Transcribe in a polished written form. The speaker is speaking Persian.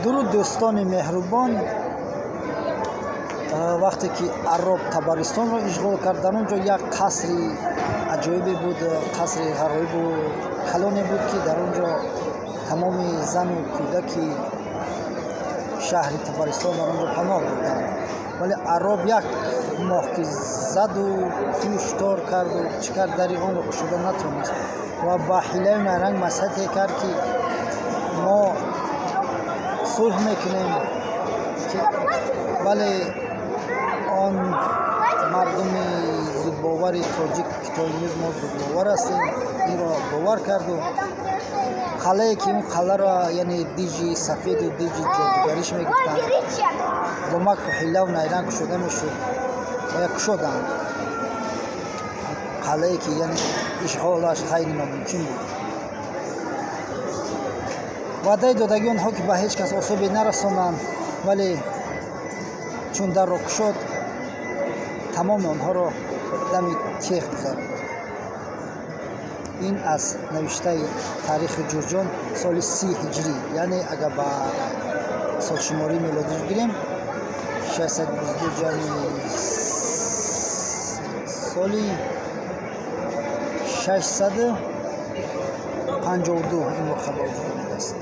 درود دوستان مهربان. وقتی که عرب تبرستان را اشغال کرد، در اونجا یک قصر عجایبی بود، قصر غرایب و کلانی بود که در اونجا تمام زن و کودک شهر تبرستان در اونجا پناه بردند. ولی عرب یک ماه که زد و کشتار کرد و چی کرد، در آن را گشوده نتونست و با حیله و نرنگ مسحتی کرد که ما صلح میکنیم که ولی آن مردم زودباور تاجیک که تا امروز ما زودباور هستیم این را باور کرد و قلعه که اون قلعه را یعنی دیجی سفید و دیجی جادوگریش میگفتند با مکر و حیله و نیرنگ شده میشد و یک شدند قلعه که یعنی اشغالش خیلی ناممکن بود. وعده دادگی آنها که به هیچ کس آسیبی نرسانند، ولی چون در را شد تمام آنها را دم تیغ گذارد. این از نوشته تاریخ جورجان سال 30 هجری، یعنی اگر با سال شماری میلادی بگیریم 622 یعنی سالی 652 این موقع با وجود است.